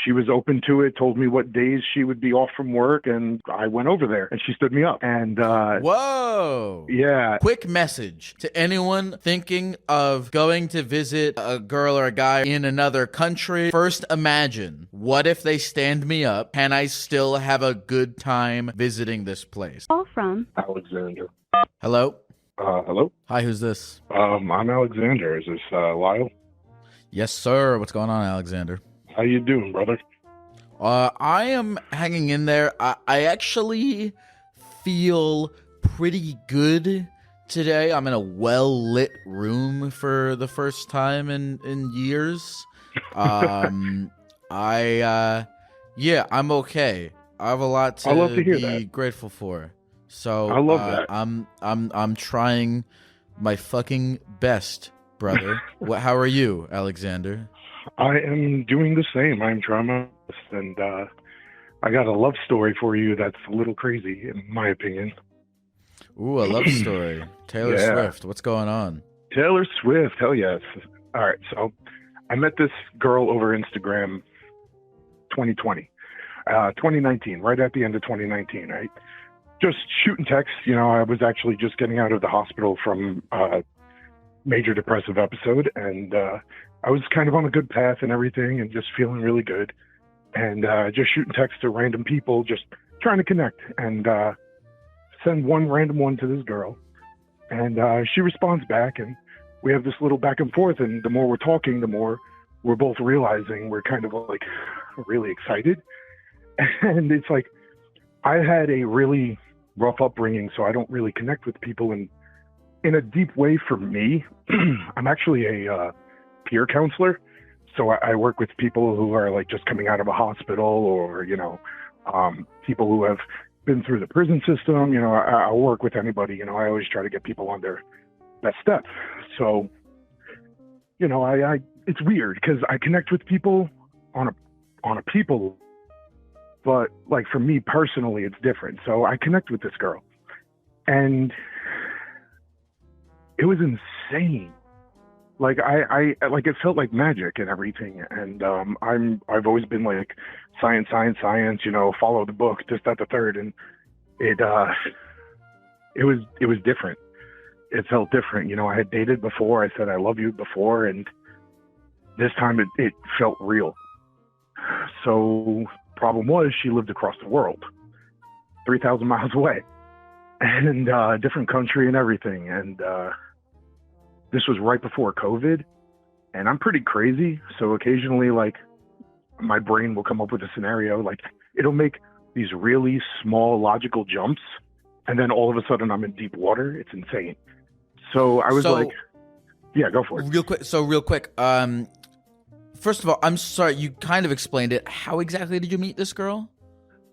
she was open to it, told me what days she would be off from work, and I went over there and she stood me up. And whoa. yeah. Quick message to anyone thinking of going to visit a girl or a guy in another country. First, imagine, what if they stand me up? Can I still have a good time visiting this place? Call from Alexander. Hello? Hello? Hi, who's this? I'm Alexander. Is this Lyle? Yes, sir. What's going on, Alexander? How you doing, brother? I am hanging in there. I actually feel pretty good today. I'm in a well-lit room for the first time in years. Yeah, I'm okay. I have a lot I love to hear be that. grateful for. So I love that. I'm trying my fucking best, brother. How are you, Alexander? I am doing the same. I'm trying my best, and I got a love story for you that's a little crazy, in my opinion. Ooh, a love story. Taylor Swift. What's going on? Taylor Swift. Hell yes. All right. So I met this girl over Instagram 2019, right at the end of 2019, right? Just shooting texts. You know, I was actually just getting out of the hospital from a major depressive episode, and I was kind of on a good path and everything and just feeling really good. And just shooting texts to random people, just trying to connect, and send one random one to this girl. And she responds back, and we have this little back and forth. And the more we're talking, the more we're both realizing we're kind of like really excited. And it's like, I had a really rough upbringing, so I don't really connect with people in a deep way. For me, I'm actually a peer counselor. So I work with people who are like just coming out of a hospital, or, you know, people who have been through the prison system. You know, I'll work with anybody. You know, I always try to get people on their best step. So, you know, I it's weird because I connect with people on a people, but like for me personally, it's different. So I connect with this girl, and it was insane. Like I like, it felt like magic and everything. And I've always been like science, you know, follow the book, this, that, the third. And it was different. It felt different. You know, I had dated before. I said I love you before, and this time it felt real. So problem was, she lived across the world, 3,000 miles away, and different country and everything. And this was right before COVID, and I'm pretty crazy. So occasionally, like, my brain will come up with a scenario, like it'll make these really small logical jumps, and then all of a sudden I'm in deep water. It's insane. So I was like, yeah, go for it. Real quick. First of all, I'm sorry, you kind of explained it. How exactly did you meet this girl?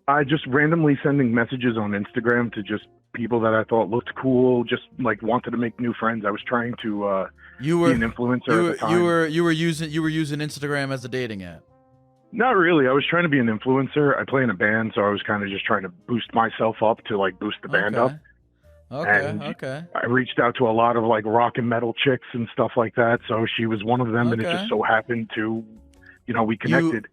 I just randomly sending messages on Instagram to just people that I thought looked cool, just like wanted to make new friends. I was trying to be an influencer at the time. You were using Instagram as a dating app. Not really. I was trying to be an influencer. I play in a band, so I was kind of just trying to boost myself up to like boost the band up. Okay. I reached out to a lot of like rock and metal chicks and stuff like that. So she was one of them, and it just so happened to, you know, we connected.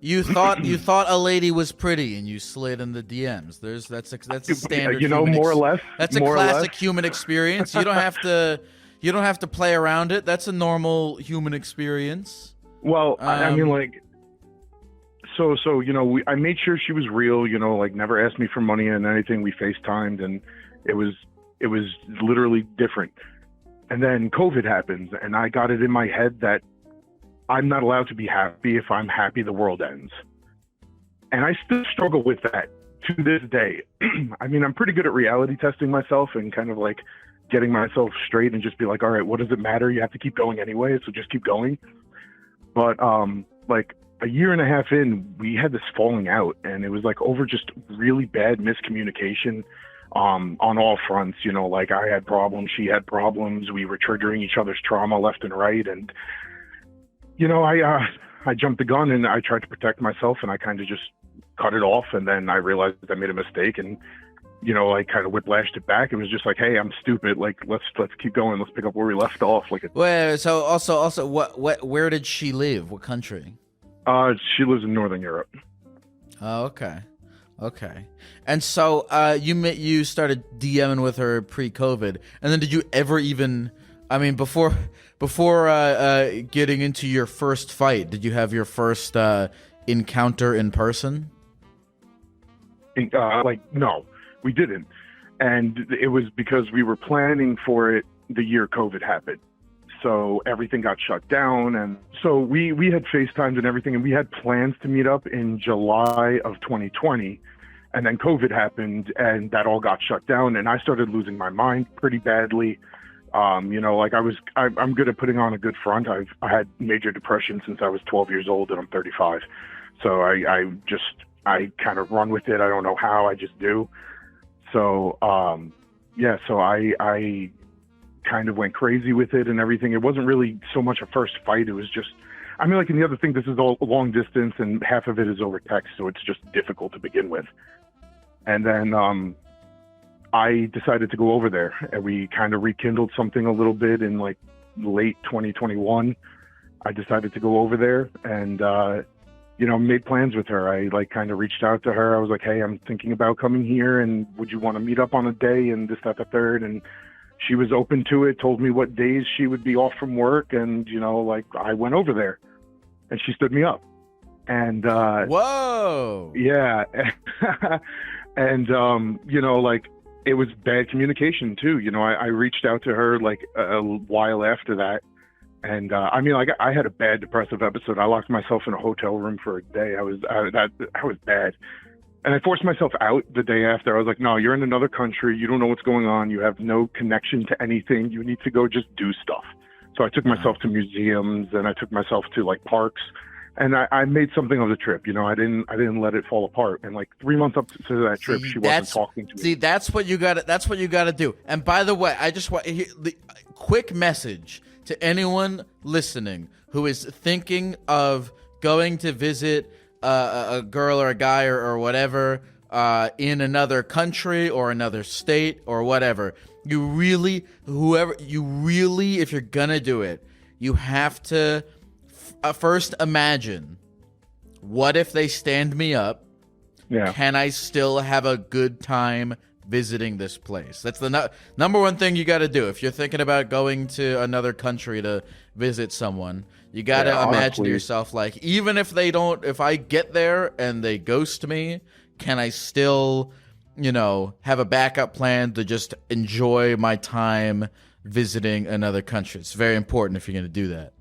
You thought a lady was pretty, and you slid in the DMs. That's a standard. You know, more or less. That's a classic human experience. You don't have to play around it. That's a normal human experience. Well, I mean, like, so you know, I made sure she was real. You know, like never asked me for money and anything. We FaceTimed, and it was literally different. And then COVID happens, and I got it in my head that I'm not allowed to be happy. If I'm happy, the world ends. And I still struggle with that to this day. I mean, I'm pretty good at reality testing myself and kind of like getting myself straight and just be like, all right, what does it matter? You have to keep going anyway, so just keep going. But like a year and a half in, we had this falling out, and it was like over just really bad miscommunication on all fronts. You know, like I had problems, she had problems. We were triggering each other's trauma left and right. And, you know, I jumped the gun and I tried to protect myself, and I kind of just cut it off. And then I realized I made a mistake, and, you know, I kind of whiplashed it back. It was just like, hey, I'm stupid. Like, let's keep going. Let's pick up where we left off. Like, wait, so also, where did she live? What country? She lives in Northern Europe. Oh, okay. Okay. And so you started DMing with her pre-COVID, and then did you ever even, I mean, before getting into your first fight, did you have your first encounter in person? No, we didn't. And it was because we were planning for it the year COVID happened. So everything got shut down. And so we had FaceTimed and everything, and we had plans to meet up in July of 2020. And then COVID happened and that all got shut down. And I started losing my mind pretty badly. I'm good at putting on a good front. I had major depression since I was 12 years old, and I'm 35. So I kind of run with it. I don't know how, I just do. So, so I kind of went crazy with it and everything. It wasn't really so much a first fight. It was just, and the other thing, this is all long distance and half of it is over text. So it's just difficult to begin with. And then, I decided to go over there, and we kind of rekindled something a little bit in like late 2021. I decided to go over there and, made plans with her. I kind of reached out to her. I was like, hey, I'm thinking about coming here, and would you want to meet up on a day and this, that, the third? And she was open to it, told me what days she would be off from work. And, I went over there and she stood me up. And, whoa. Yeah. And, it was bad communication too. I reached out to her a while after that. And, I had a bad depressive episode. I locked myself in a hotel room for a day. I was bad. And I forced myself out the day after. I was like, no, you're in another country. You don't know what's going on. You have no connection to anything. You need to go just do stuff. So I took myself to museums, and I took myself to parks. And I made something of the trip. I didn't let it fall apart. And 3 months up to that trip, she wasn't talking to me. See, that's what you got. That's what you got to do. And by the way, I just want the quick message to anyone listening who is thinking of going to visit a girl or a guy or whatever in another country or another state or whatever. If you're gonna do it, you have to. First, imagine, what if they stand me up? Yeah. Can I still have a good time visiting this place? That's the number one thing you got to do. If you're thinking about going to another country to visit someone, you got to imagine to yourself, even if I get there and they ghost me, can I still, have a backup plan to just enjoy my time visiting another country? It's very important if you're going to do that.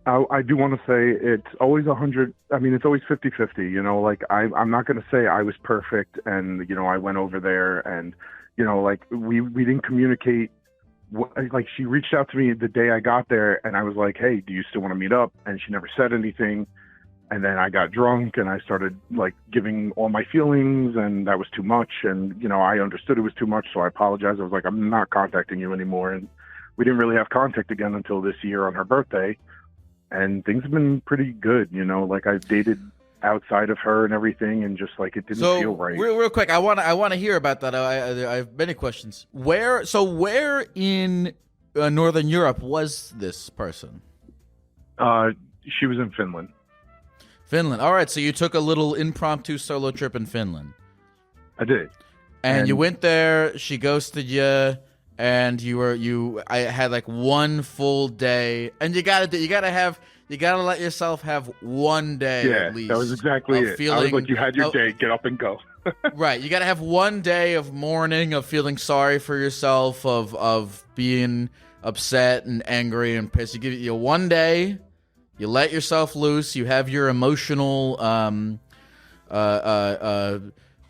I do want to say it's always 100. It's always 50-50, I'm not going to say I was perfect and, I went over there and, we didn't communicate. She reached out to me the day I got there and I was like, hey, do you still want to meet up? And she never said anything. And then I got drunk and I started giving all my feelings, and that was too much. And, I understood it was too much. So I apologized. I was like, I'm not contacting you anymore. And we didn't really have contact again until this year on her birthday. And things have been pretty good, I've dated outside of her and everything, and just it didn't feel right. Real quick, I want to hear about that. I have many questions. Where in Northern Europe was this person? She was in Finland. Finland. All right, so you took a little impromptu solo trip in Finland. I did. And you went there. She ghosted you. And I had one full day, and you gotta let yourself have one day at least. Yeah, that was exactly it. I was like, you had your day, get up and go. Right, you gotta have one day of mourning, of feeling sorry for yourself, of being upset and angry and pissed. You give you one day, you let yourself loose, you have your emotional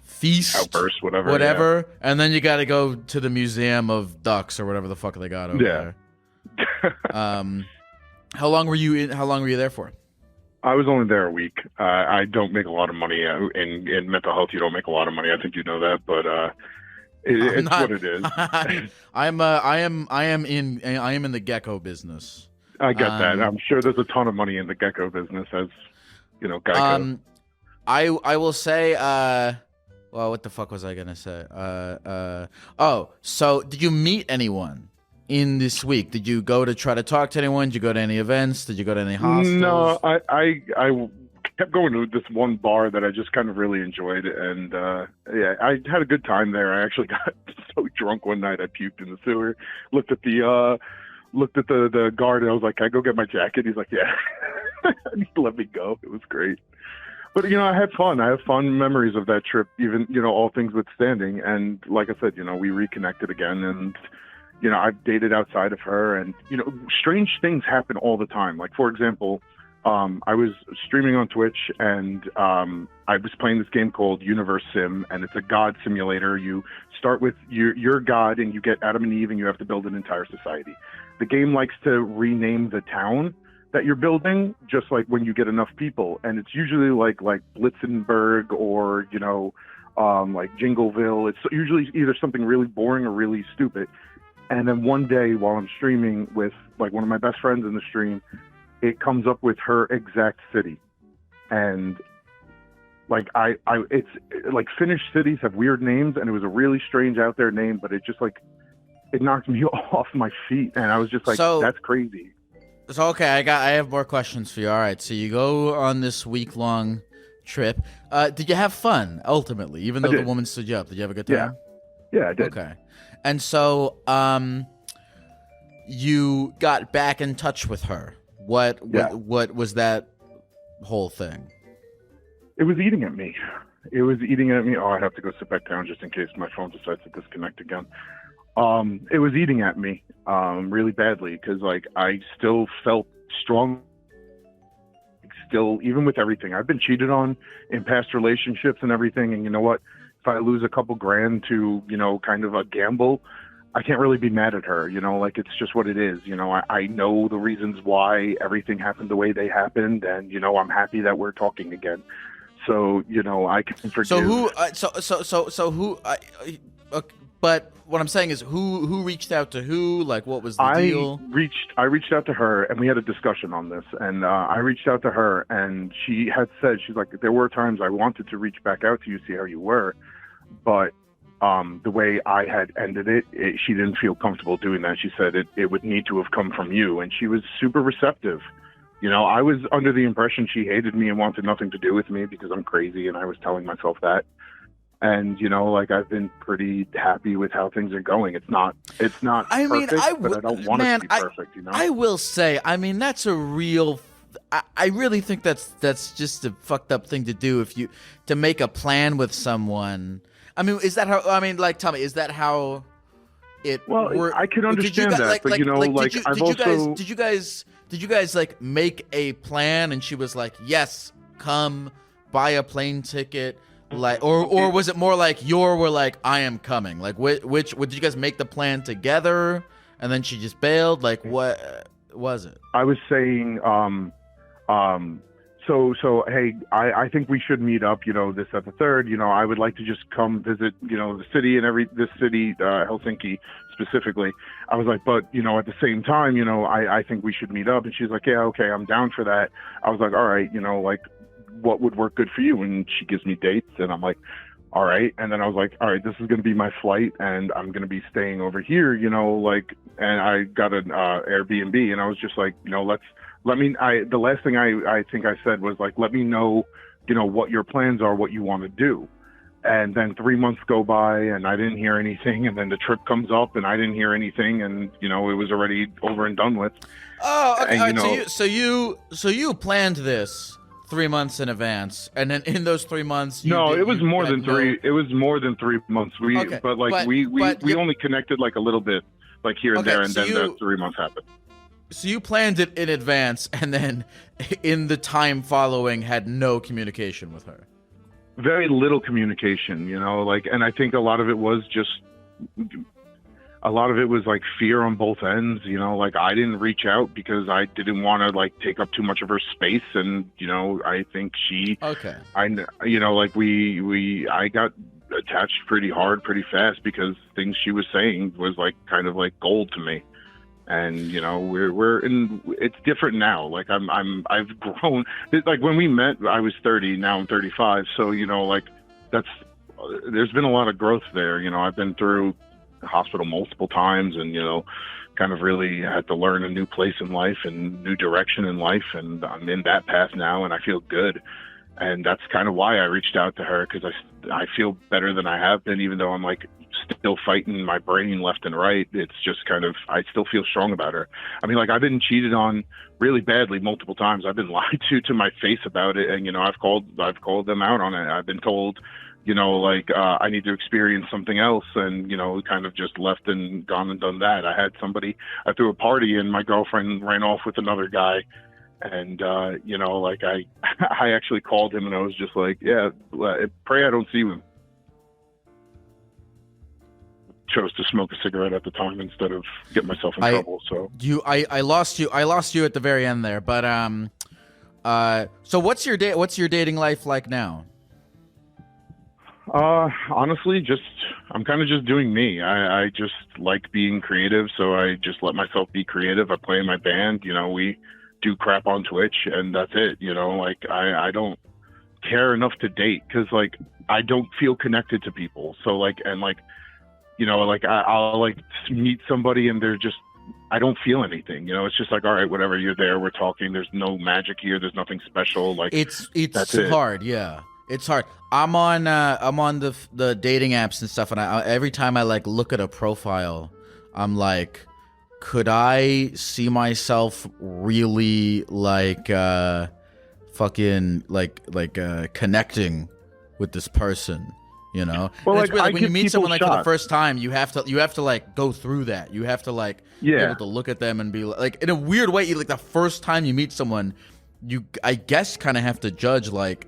feast, outburst, whatever, yeah. And then you got to go to the Museum of Ducks or whatever the fuck they got over there. How long were you there for? I was only there a week. I don't make a lot of money in mental health. You don't make a lot of money. I think you know that, but it's what it is. I am in the gecko business. I get that. I'm sure there's a ton of money in the gecko business, as Gecko. I will say. Well, what the fuck was I gonna say? So did you meet anyone in this week? Did you go to try to talk to anyone? Did you go to any events? Did you go to any hostels? No, I kept going to this one bar that I just kind of really enjoyed, and yeah, I had a good time there. I actually got so drunk one night I puked in the sewer. Looked at the guard, and I was like, "Can I go get my jacket?" He's like, "Yeah." And he let me go. It was great. But I had fun. I have fond memories of that trip, even all things withstanding. And like I said, we reconnected again, and I've dated outside of her, and strange things happen all the time. Like, for example, I was streaming on Twitch, and I was playing this game called Universe Sim, and it's a god simulator. You start with your god, and you get Adam and Eve, and you have to build an entire society. The game likes to rename the town that you're building, just like when you get enough people, and it's usually like Blitzenberg or like Jingleville. It's usually either something really boring or really stupid. And then one day while I'm streaming with like one of my best friends in the stream, it comes up with her exact city, and like it's like Finnish cities have weird names, and it was a really strange out there name, but it just like it knocked me off my feet, and I was just like, that's crazy. So okay, I have more questions for you. All right, so you go on this week-long trip. Did you have fun ultimately? Even though the woman stood you up, did you have a good time? Yeah, I did. Okay, and so you got back in touch with her. What was that whole thing? It was eating at me. It was eating at me. Oh, I have to go sit back down just in case my phone decides to disconnect again. It was eating at me really badly, because like I still felt strong. Still, even with everything, I've been cheated on in past relationships and everything. And you know what? If I lose a couple grand to kind of a gamble, I can't really be mad at her. Like it's just what it is. I know the reasons why everything happened the way they happened, and I'm happy that we're talking again. So I can forgive. So who? So who? But what I'm saying is, who reached out to who? Like, what was the deal? I reached out to her, and we had a discussion on this. And I reached out to her, and she had said, she's like, there were times I wanted to reach back out to you, see how you were, but the way I had ended it, she didn't feel comfortable doing that. She said it would need to have come from you, and she was super receptive. I was under the impression she hated me and wanted nothing to do with me because I'm crazy, and I was telling myself that. And like I've been pretty happy with how things are going. It's not perfect, but I don't want it to be perfect. I will say, I mean, that's a real. I really think that's just a fucked up thing to do to make a plan with someone. I mean, is that how? I mean, like, tell me, is that how it? Well, I can understand that, but did you guys like make a plan, and she was like, yes, come buy a plane ticket. Like, or was it more like were like, I am coming? Like, which did you guys make the plan together, and then she just bailed? Like, what was it? I was saying, so hey, I think we should meet up. This at the third. I would like to just come visit. The city and this city, Helsinki specifically. I was like, but at the same time, I think we should meet up. And she's like, yeah, okay, I'm down for that. I was like, all right, like, what would work good for you? And she gives me dates, and I'm like, all right. And then I was like, all right, this is going to be my flight, and I'm going to be staying over here, and I got an Airbnb, and I was just like, the last thing I think I said was like, let me know, what your plans are, what you want to do. And then 3 months go by, and I didn't hear anything, and then the trip comes up, and I didn't hear anything, and it was already over and done with. Oh, okay. And, so you planned this 3 months in advance, and then in those 3 months, it was more than 3. It was more than 3 months. We only connected like a little bit, like here and there, and then the 3 months happened. So you planned it in advance, and then in the time following, had no communication with her. Very little communication, and I think a lot of it was like fear on both ends, like I didn't reach out because I didn't want to like take up too much of her space. And, I think I got attached pretty hard, pretty fast, because things she was saying was like kind of like gold to me. And, it's different now. Like I've grown. Like when we met, I was 30, now I'm 35. So, there's been a lot of growth there. I've been through hospital multiple times, and kind of really had to learn a new place in life and new direction in life, and I'm in that path now, and I feel good. And that's kind of why I reached out to her, because I feel better than I have been, even though I'm like still fighting my brain left and right. It's just kind of, I still feel strong about her. I mean, like, I've been cheated on really badly multiple times. I've been lied to my face about it. And, you know, I've called them out on it. I've been told, you know, like, I need to experience something else, and, you know, kind of just left and gone and done that. I threw a party and my girlfriend ran off with another guy. And, you know, like, I actually called him and I was just like, yeah, pray I don't see him. Chose to smoke a cigarette at the time instead of getting myself in trouble. So I lost you at the very end there. But, so what's your dating life like now? Honestly, I'm kind of just doing me. I just like being creative, so I just let myself be creative. I play in my band, you know, we do crap on Twitch, and that's it. You know, like, I don't care enough to date, because, like, I don't feel connected to people. So, like, and, like, you know, like, I'll like meet somebody and they're just, I don't feel anything, you know. It's just like, all right, whatever, you're there, we're talking, there's no magic here, there's nothing special. Like, it's hard. Yeah, it's hard. I'm on the dating apps and stuff, and every time I like look at a profile, I'm like, could I see myself really like fucking like connecting with this person, you know? Well, like, like, when you meet someone like for the first time, you have to like go through that. You have to like be able to look at them and be like, in a weird way, like the first time you meet someone, you, I guess, kind of have to judge, like,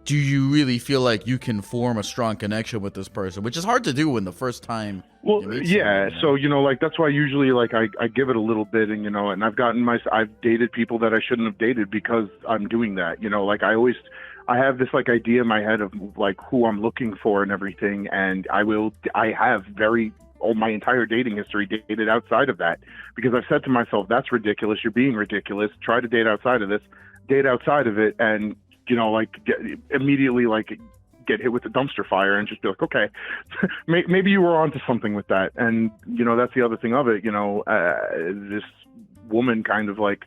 do you really feel like you can form a strong connection with this person, which is hard to do when the first time. Well, you meet yeah. someone, you know? So, you know, like, that's why usually, like, I give it a little bit, and, you know, and I've dated people that I shouldn't have dated because I'm doing that. You know, like, I have this like idea in my head of like who I'm looking for and everything. And I have my entire dating history dated outside of that, because I've said to myself, that's ridiculous. You're being ridiculous. Try to date outside of this, date outside of it. And, you know, like, immediately like get hit with the dumpster fire and just be like, okay, maybe you were onto something with that. And, you know, that's the other thing of it, you know, this woman kind of like,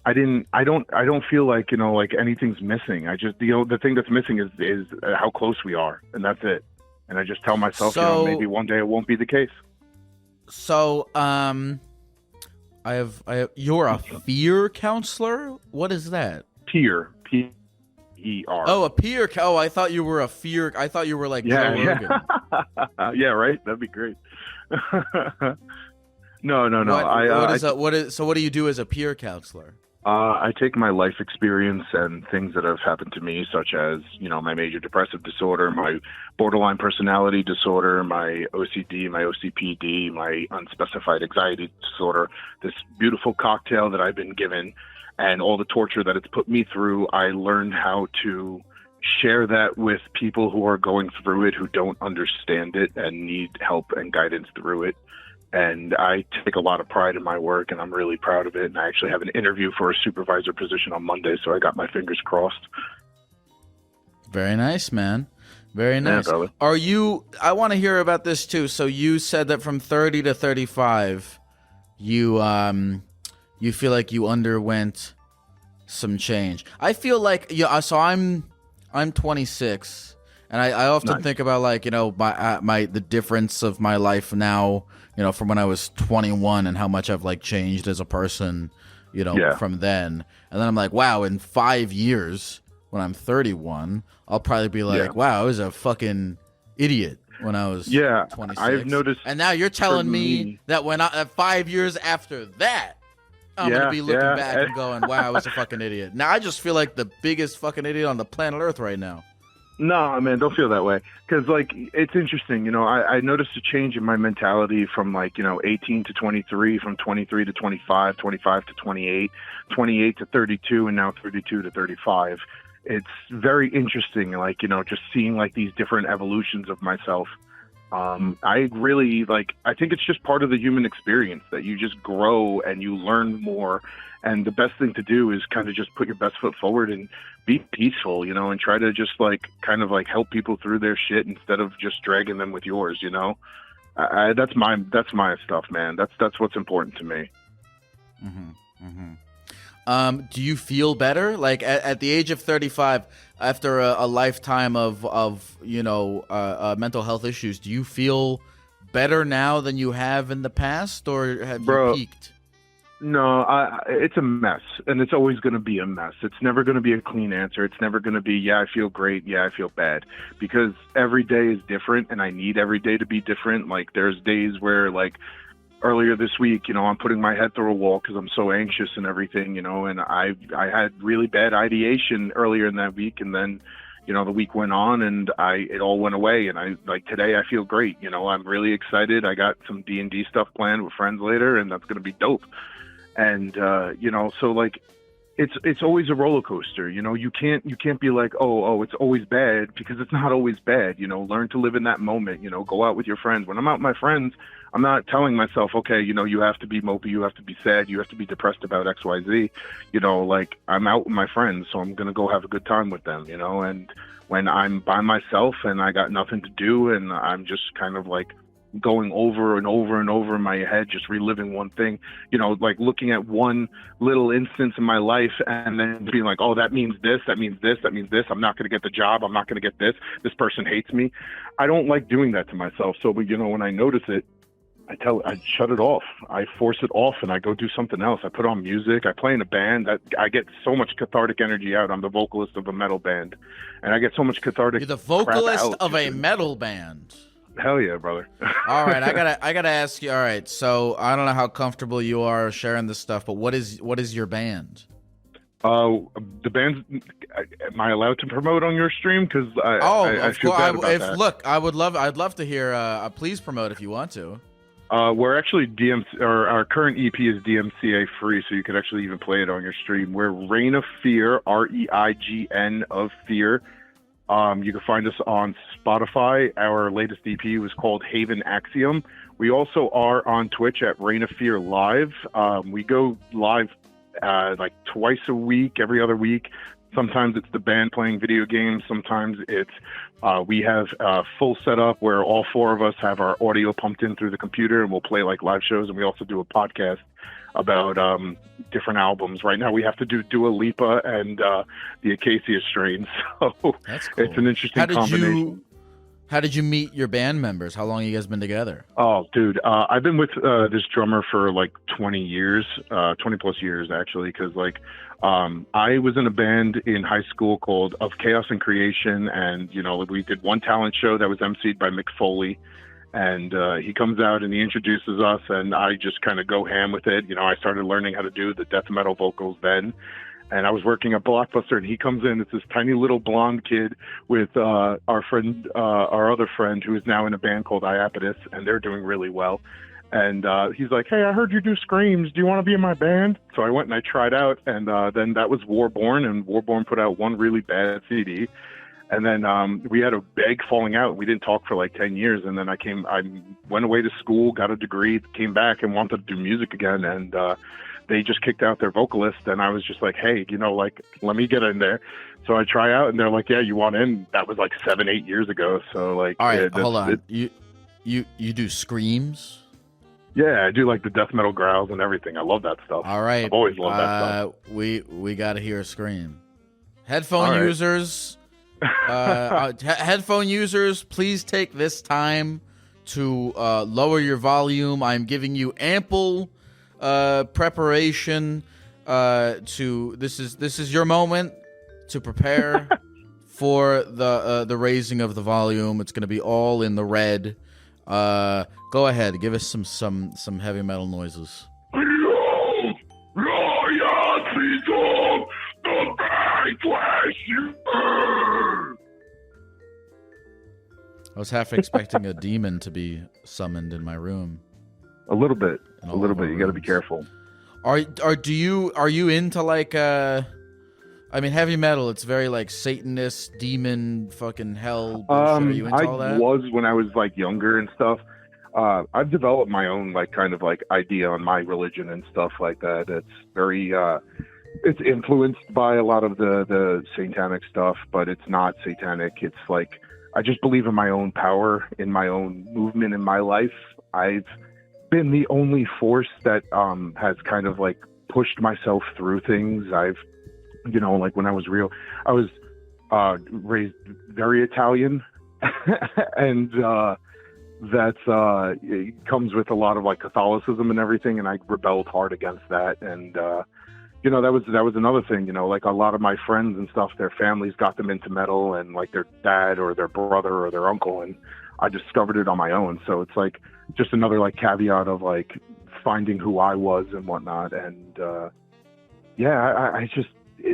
I don't feel like, you know, like anything's missing. I just, you know, the thing that's missing is how close we are, and that's it. And I just tell myself, you know, maybe one day it won't be the case. So, you're a fear counselor? What is that? Peer, P-E-R. Oh, a peer. Oh, I thought you were a fear. I thought you were like Joe Rogan. Yeah, right. That'd be great. No. So what do you do as a peer counselor? I take my life experience and things that have happened to me, such as, you know, my major depressive disorder, my borderline personality disorder, my OCD, my OCPD, my unspecified anxiety disorder, this beautiful cocktail that I've been given, and all the torture that it's put me through. I learned how to share that with people who are going through it, who don't understand it and need help and guidance through it. And I take a lot of pride in my work, and I'm really proud of it. And I actually have an interview for a supervisor position on Monday, so I got my fingers crossed. Very nice, man. Very nice. Yeah, I want to hear about this too. So you said that from 30 to 35, you feel like you underwent some change. I feel like, yeah. So I'm 26, and I often think about, like, you know, the difference of my life now, you know, from when I was 21, and how much I've like changed as a person, you know, from then. And then I'm like, wow, in 5 years, when I'm 31, I'll probably be like, wow, I was a fucking idiot when I was 26. I've noticed. And now you're telling me that when 5 years after that, I'm going to be looking back and going, wow, I was a fucking idiot. Now I just feel like the biggest fucking idiot on the planet Earth right now. No, man, don't feel that way. Because, like, it's interesting. You know, I noticed a change in my mentality from, like, you know, 18 to 23, from 23 to 25, 25 to 28, 28 to 32, and now 32 to 35. It's very interesting, like, you know, just seeing, like, these different evolutions of myself. I really, like, I think it's just part of the human experience that you just grow and you learn more. And the best thing to do is kind of just put your best foot forward and be peaceful, you know, and try to just like kind of like help people through their shit instead of just dragging them with yours, you know. That's my stuff, man. That's what's important to me. Do you feel better? Like at the age of 35, after a lifetime of mental health issues, do you feel better now than you have in the past, or have you Bro, peaked? no, it's a mess, and it's always going to be a mess. It's never going to be a clean answer. It's never going to be, yeah, I feel great, yeah, I feel bad, because every day is different, and I need every day to be different. Like, there's days where, like, earlier this week, I'm putting my head through a wall because I'm so anxious and everything, and I had really bad ideation earlier in that week, and then, the week went on and it all went away, and today I feel great. I'm really excited. I got some D&D stuff planned with friends later, and that's going to be dope. And so like it's always a roller coaster. You can't be like, oh, it's always bad, because it's not always bad. Learn to live in that moment. Go out with your friends. When I'm out with my friends, I'm not telling myself, okay, you have to be mopey, you have to be sad, you have to be depressed about XYZ. Like, I'm out with my friends, so I'm gonna go have a good time with them. And when I'm by myself and I got nothing to do, and I'm just kind of like going over and over and over in my head, just reliving one thing, like looking at one little instance in my life and then being like, oh, that means this, that means this, that means this. I'm not going to get the job. I'm not going to get this. This person hates me. I don't like doing that to myself. So, but when I notice it, I shut it off. I force it off and I go do something else. I put on music. I play in a band. I get so much cathartic energy out. I'm the vocalist of a metal band, and I get so much cathartic. You're the vocalist of a metal band. Hell yeah, brother. All right, I gotta ask you. All right, so I don't know how comfortable you are sharing this stuff, but what is your band? The band's. Am I allowed to promote on your stream? Because I feel bad about that. Look, I'd love to hear. Please promote if you want to. We're actually DMC, or our current EP is DMCA free, so you could actually even play it on your stream. We're Reign of Fear, REIGN of Fear. You can find us on Spotify. Our latest EP was called Haven Axiom. We also are on Twitch at Reign of Fear Live. We go live like twice a week, every other week. Sometimes it's the band playing video games. Sometimes it's we have a full setup where all four of us have our audio pumped in through the computer, and we'll play like live shows. And we also do a podcast about different albums. Right now we have to do Dua Lipa and the Acacia Strain. So that's cool. It's an interesting combination. How did you meet your band members? How long have you guys been together? Oh, dude, I've been with this drummer for like 20 years, 20 plus years actually, because like I was in a band in high school called Of Chaos and Creation, and we did one talent show that was emceed by Mick Foley, and he comes out and he introduces us, and I just kind of go ham with it. I started learning how to do the death metal vocals then. And I was working at Blockbuster, and he comes in. It's this tiny little blonde kid with our other friend, who is now in a band called Iapetus, and they're doing really well. And he's like, "Hey, I heard you do screams. Do you want to be in my band?" So I went and I tried out, and then that was Warborn, and Warborn put out one really bad CD. And then we had a big falling out. We didn't talk for like 10 years. And then I went away to school, got a degree, came back and wanted to do music again. And they just kicked out their vocalist, and I was just like, hey, let me get in there. So I try out, and they're like, yeah, you want in? That was like 7-8 years ago. So like, all right, hold on. You do screams? Yeah, I do like the death metal growls and everything. I love that stuff. All right, I've always loved that stuff. We got to hear a scream. Headphone users, headphone users, please take this time to lower your volume. I'm giving you ample preparation this is your moment to prepare for the raising of the volume. It's going to be all in the red. Go ahead, give us some heavy metal noises. I was half expecting a demon to be summoned in my room. A little bit. You got to be careful. Are you into like heavy metal? It's very like Satanist, demon, fucking hell. Are you into all that? I was when I was like younger and stuff. I've developed my own like kind of like idea on my religion and stuff like that. It's very it's influenced by a lot of the satanic stuff, but it's not satanic. It's like I just believe in my own power, in my own movement in my life. I've been the only force that has kind of like pushed myself through things. I've, you know, like when I was raised very Italian, and that's it comes with a lot of like Catholicism and everything, and I rebelled hard against that. And you know, that was another thing. You know, like a lot of my friends and stuff, their families got them into metal, and like their dad or their brother or their uncle, and I discovered it on my own. So it's like just another like caveat of like finding who I was and whatnot. And I just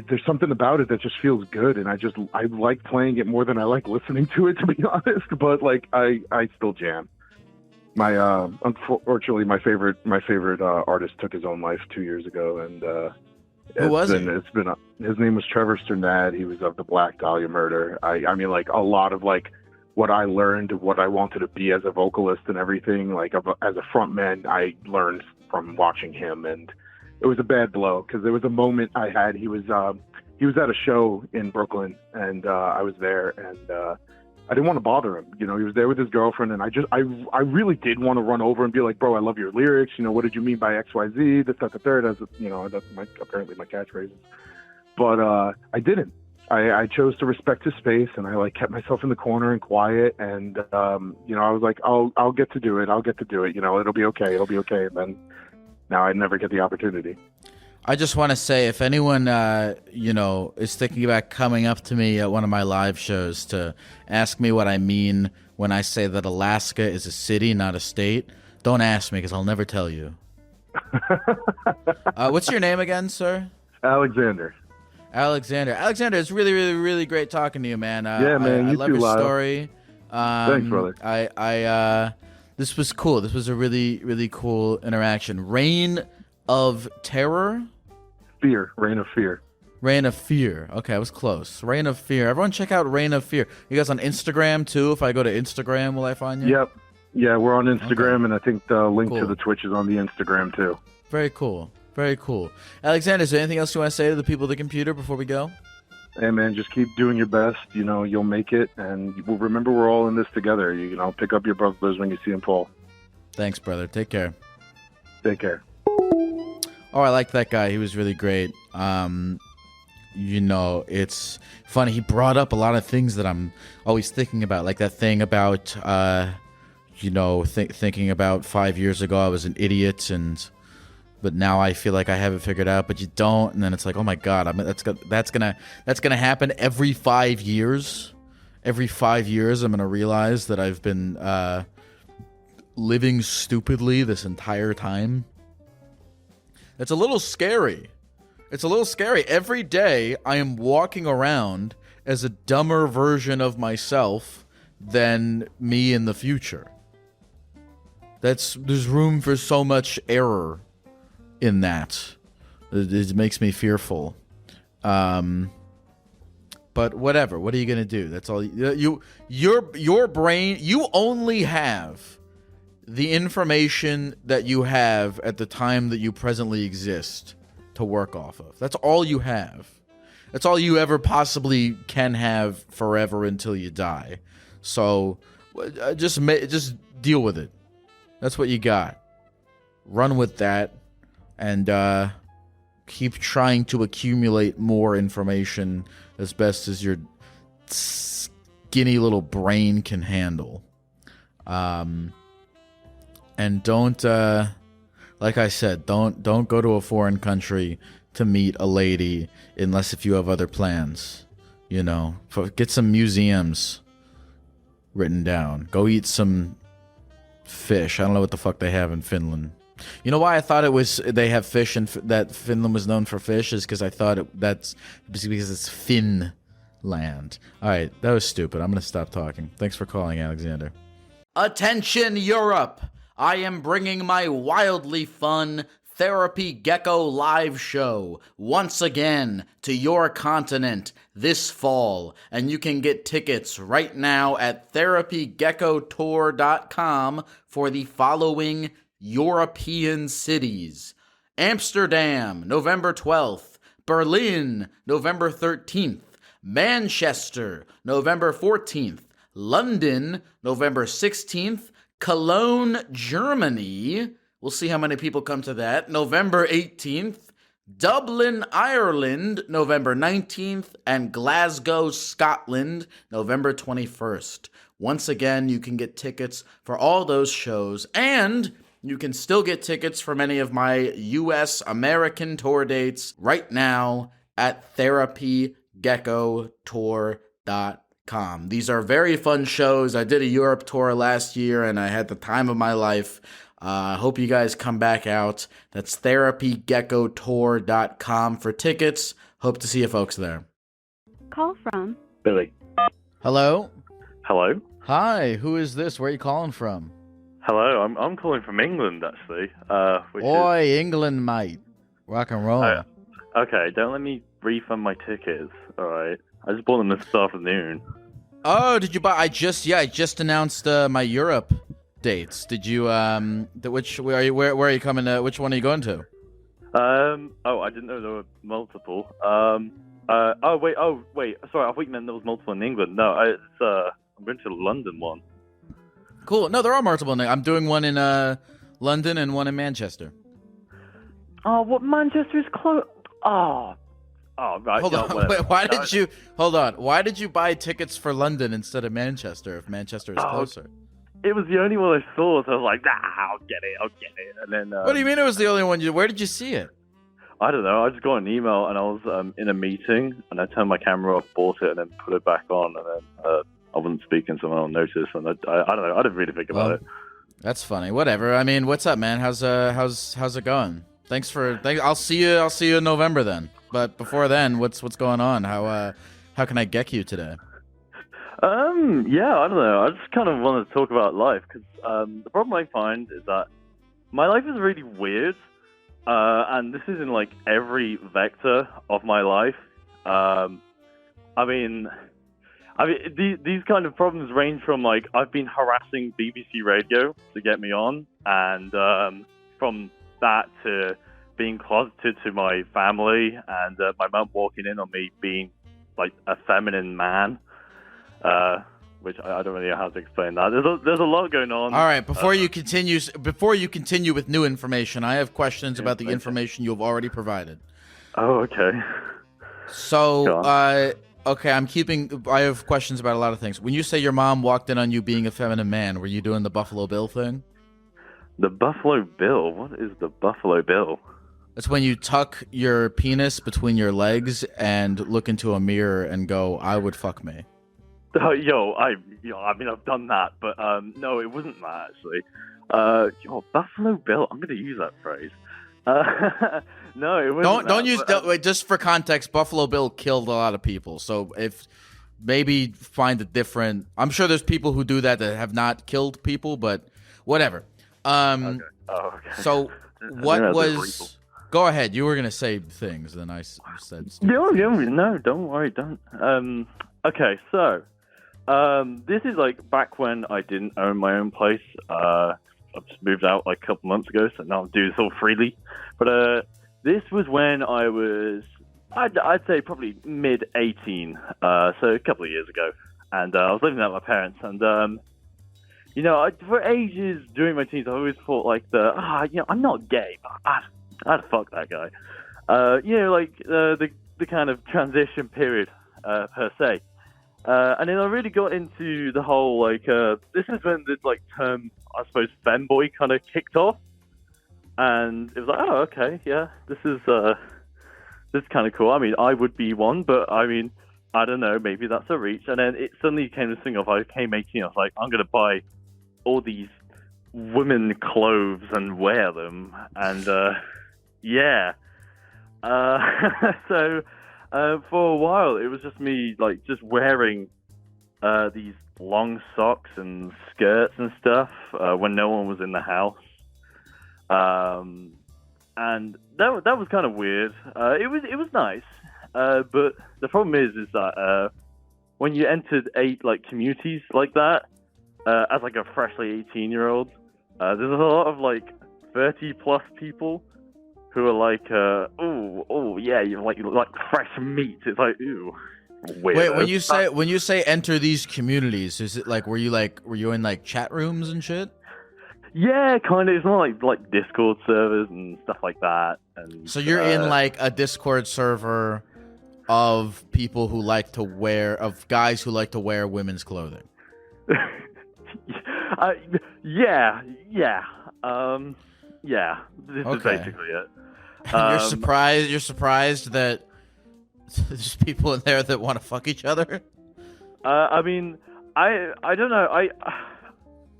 there's something about it that just feels good, and I like playing it more than I like listening to it, to be honest. But like I still jam. My unfortunately my favorite artist took his own life 2 years ago, and who was it? His name was Trevor Sternad. He was of the Black Dahlia Murder. I mean, like a lot of like what I learned, what I wanted to be as a vocalist and everything, like as a frontman, I learned from watching him. And it was a bad blow because there was a moment I had. He was at a show in Brooklyn, and I was there, and I didn't want to bother him. You know, he was there with his girlfriend, and I really did want to run over and be like, bro, I love your lyrics. You know, what did you mean by XYZ? This, that, the third, as you know, that's apparently my catchphrases. But I didn't. I chose to respect his space, and I like kept myself in the corner and quiet. And you know, I was like, I'll get to do it. You know, it'll be okay. And then now I never get the opportunity. I just want to say, if anyone, you know, is thinking about coming up to me at one of my live shows to ask me what I mean when I say that Alaska is a city, not a state, don't ask me because I'll never tell you. What's your name again, sir? Alexander. Alexander, it's really, really, really great talking to you, man. Yeah, man. I love your story. Thanks, brother. This was cool. This was a really, really cool interaction. Reign of Terror? Reign of Fear. Reign of Fear. Okay, I was close. Reign of Fear. Everyone check out Reign of Fear. You guys on Instagram, too? If I go to Instagram, will I find you? Yep. Yeah, we're on Instagram, Okay. And I think the link to the Twitch is on the Instagram, too. Very cool. Very cool. Alexander, is there anything else you want to say to the people of the computer before we go? Hey, man, just keep doing your best. You know, you'll make it. And remember, we're all in this together. You know, pick up your brothers when you see them fall. Thanks, brother. Take care. Take care. Oh, I liked that guy. He was really great. You know, it's funny. He brought up a lot of things that I'm always thinking about, like that thing about, you know, thinking about 5 years ago I was an idiot, but now I feel like I have it figured out, but you don't, and then it's like, oh my God, I mean, that's gonna happen every 5 years. Every 5 years, I'm gonna realize that I've been living stupidly this entire time. It's a little scary. Every day I am walking around as a dumber version of myself than me in the future. There's room for so much error in that. It makes me fearful. But whatever. What are you gonna do? That's all. Your brain. You only have the information that you have at the time that you presently exist to work off of. That's all you have. That's all you ever possibly can have forever until you die. So just deal with it. That's what you got. Run with that, and keep trying to accumulate more information as best as your skinny little brain can handle. And don't, like I said, don't go to a foreign country to meet a lady unless if you have other plans. You know, get some museums written down. Go eat some fish. I don't know what the fuck they have in Finland. You know why I thought they have fish and that Finland was known for fish is because I thought that's because it's Finland. All right, that was stupid. I'm gonna stop talking. Thanks for calling, Alexander. Attention, Europe! I am bringing my wildly fun Therapy Gecko live show once again to your continent this fall, and you can get tickets right now at therapygeckotour.com for the following European cities: Amsterdam, November 12th, Berlin, November 13th, Manchester, November 14th, London, November 16th, Cologne, Germany. We'll see how many people come to that. November 18th. Dublin, Ireland, November 19th, and Glasgow, Scotland, November 21st. Once again, you can get tickets for all those shows, and you can still get tickets for many of my U.S. American tour dates right now at therapygeckotour.com. These are very fun shows. I did a Europe tour last year, and I had the time of my life. I hope you guys come back out. That's therapygeckotour.com for tickets. Hope to see you folks there. Call from Billy. Hello? Hello? Hi, who is this? Where are you calling from? Hello, I'm calling from England, actually. Oi, England, mate. Rock and roll. Okay, don't let me refund my tickets, alright? I just bought them this afternoon. Oh, did you buy? I just announced my Europe dates. Did you where are you coming to? Which one are you going to? I didn't know there were multiple. Sorry, I thought you meant there was multiple in England. No, I'm going to the London one. Cool. No, there are multiple. I'm doing one in London and one in Manchester. Oh, what? Manchester is close. Oh, right. Hold on. Wait, why did you buy tickets for London instead of Manchester if Manchester is closer? It was the only one I saw, so I was like, I'll get it. And then, what do you mean it was the only one? Where did you see it? I don't know. I just got an email, and I was in a meeting, and I turned my camera off, bought it, and then put it back on, and then I wasn't speaking, so no one noticed, and I don't know. I didn't really think about it. That's funny. Whatever. I mean, what's up, man? How's it going? I'll see you in November then. But before then, what's going on? How can I get you today? Yeah, I don't know. I just kind of wanted to talk about life, because the problem I find is that my life is really weird, and this is in, like, every vector of my life. I mean, these kind of problems range from, like, I've been harassing BBC Radio to get me on, and from that to being closeted to my family, and my mum walking in on me being, like, a feminine man. Which I don't really know how to explain that. There's a lot going on. All right, before you continue with new information, I have questions about the information you've already provided. Oh, okay. So, okay, I have questions about a lot of things. When you say your mom walked in on you being a feminine man, were you doing the Buffalo Bill thing? The Buffalo Bill? What is the Buffalo Bill? It's when you tuck your penis between your legs and look into a mirror and go, "I would fuck me." I mean, I've done that, but no, it wasn't that actually. Buffalo Bill. I'm going to use that phrase. No, it wasn't. Don't use. Wait, just for context, Buffalo Bill killed a lot of people. So if maybe find it different. I'm sure there's people who do that have not killed people, but whatever. Okay. Oh, okay. So what was? Go ahead. You were going to say things, then I said. No, don't worry, don't. Okay, so. This is like back when I didn't own my own place. I just moved out like a couple months ago, so now I'm doing this all freely. But this was when I was, I'd say probably mid-18, so a couple of years ago. And I was living at my parents, and for ages during my teens, I always thought like I'm not gay, but I'd fuck that guy. The kind of transition period per se. And then I really got into the whole, this is when the, term, I suppose, femboy kind of kicked off. And it was like, oh, okay, yeah, this is kind of cool. I mean, I would be one, but, I mean, I don't know, maybe that's a reach. And then it suddenly came this thing of, I came 18, I was like, I'm going to buy all these women clothes and wear them. And, yeah. So... for a while, it was just me, just wearing these long socks and skirts and stuff when no one was in the house. And that was kind of weird. It was nice, but the problem is that when you entered communities like that, as a freshly 18-year-old, there's a lot of 30-plus people who are yeah, you're like fresh meat. It's like, ooh, weird. Wait, when you say enter these communities, is it were you in chat rooms and shit? Yeah, kind of. It's not like Discord servers and stuff like that. And So you're in like a Discord server of people who like to wear, of guys who like to wear women's clothing. Yeah. This is basically it. And you're surprised that there's people in there that want to fuck each other? I mean, I don't know.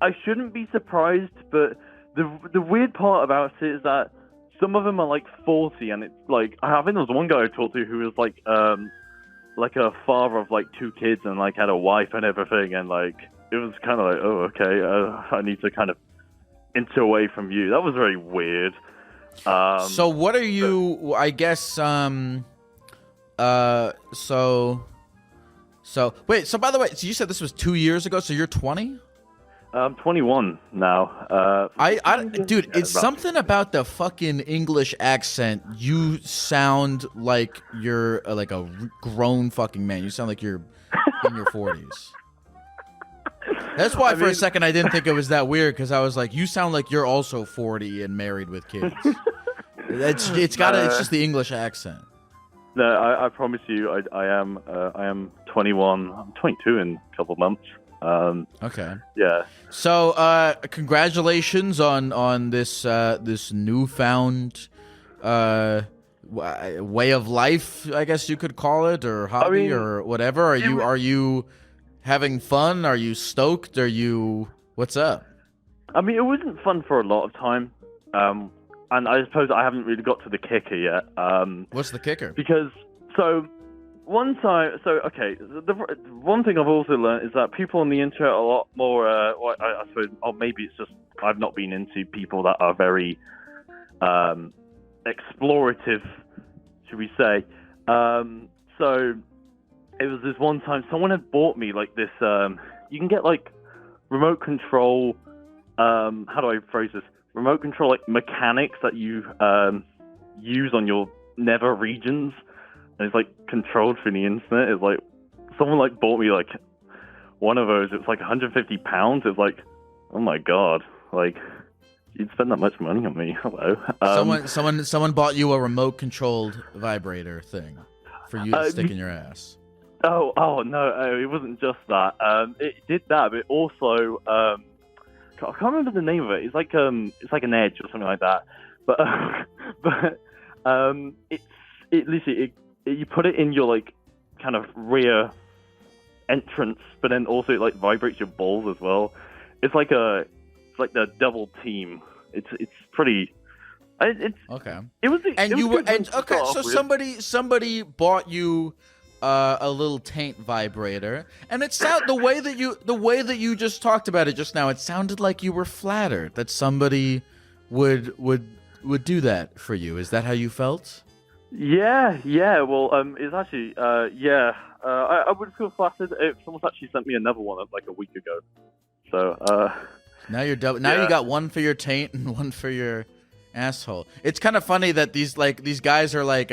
I shouldn't be surprised, but the weird part about it is that some of them are like 40, and it's like I think there was one guy I talked to who was like a father of like 2 kids and like had a wife and everything, and like it was kind of like, oh, okay, I need to kind of inch away from you. That was very weird. So what are you? I guess So wait. So by the way, so you said this was 2 years ago. So you're 20. I'm 21 now. Dude, it's something about the fucking English accent. You sound like you're like a grown fucking man. You sound like you're in your 40s. That's why for a second I didn't think it was that weird, because I was like, you sound like you're also 40 and married with kids. It's just the English accent. No, I promise you, I am 21. I'm 22 in a couple of months. Okay. Yeah. So, congratulations on this this newfound way of life, I guess you could call it, or hobby, or whatever. Are you having fun? Are you stoked? What's up? I mean, it wasn't fun for a lot of time. And I suppose I haven't really got to the kicker yet. What's the kicker? Because the one thing I've also learned is that people on the internet are a lot more, I suppose, or maybe it's just I've not been into people that are very explorative, should we say. So it was this one time someone had bought me like this, you can get like remote control, how do I phrase this? Remote control like mechanics that you use on your nether regions. And it's like controlled through the internet. It's like someone like bought me like one of those. It's like 150 pounds. It's like, oh my god, like you'd spend that much money on me. Hello. Someone bought you a remote controlled vibrator thing for you to stick in your ass. Oh no, it wasn't just that. It did that, but it also I can't remember the name of it. It's like an edge or something like that. But it literally you put it in your like kind of rear entrance, but then also it like vibrates your balls as well. It's like the double team. It's pretty. It's okay. So somebody bought you a little taint vibrator, and it sound the way that you just talked about it just now. It sounded like you were flattered that somebody would do that for you. Is that how you felt? Yeah. Well, it's actually, I would feel flattered if someone's actually sent me another one like a week ago. So, now you're double. Now you got one for your taint and one for your asshole. It's kind of funny that these guys are like,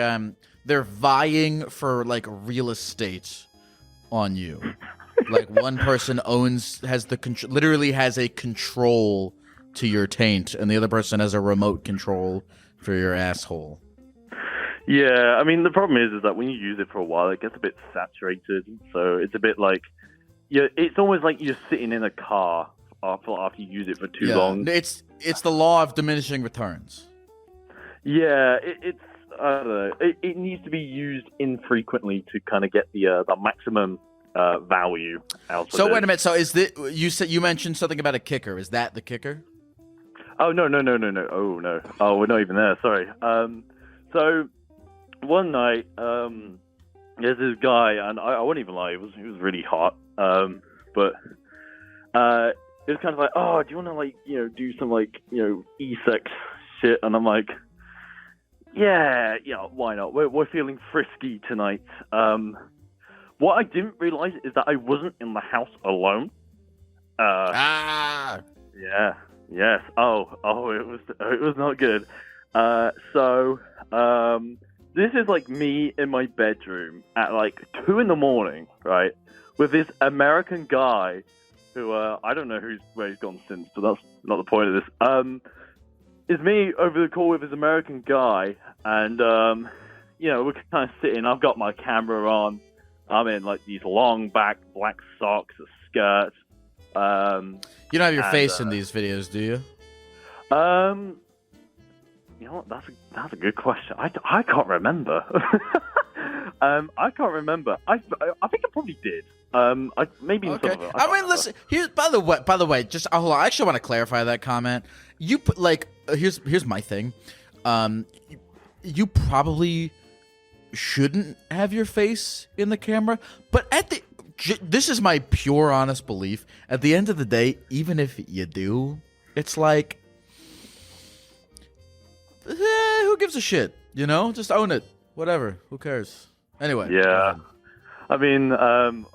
they're vying for like real estate on you. Like one person literally has a control to your taint, and the other person has a remote control for your asshole. Yeah, I mean, the problem is that when you use it for a while, it gets a bit saturated. So it's a bit like, it's almost like you're sitting in a car after you use it for too long. It's the law of diminishing returns. Yeah, it's I don't know. It needs to be used infrequently to kind of get the maximum value out of it. So wait a minute. So you mentioned something about a kicker? Is that the kicker? Oh no! Oh no! Oh, we're not even there. Sorry. So one night, there's this guy, and I won't even lie, he was really hot. But it was kind of like, oh, do you want to like do some like e-sex shit? And I'm like, yeah, why not? We're feeling frisky tonight. What I didn't realize is that I wasn't in the house alone. Yeah. Yes. Oh, it was not good. So this is like me in my bedroom at like 2 a.m, right, with this American guy who I don't know where he's gone since, but that's not the point of this. It's me over the call with this American guy, and we're kind of sitting. I've got my camera on. I'm in like these long back black socks, a skirt. You don't have your face in these videos, do you? You know what? That's a good question. I can't remember. I can't remember. I think I probably did. Maybe in some of them. I mean, listen. Here's by the way. Just hold on. I actually want to clarify that comment. You put like here's my thing. You probably shouldn't have your face in the camera, but this is my pure honest belief. At the end of the day, even if you do, it's like, who gives a shit? You know, just own it. Whatever. Who cares? Anyway. Yeah. I mean, to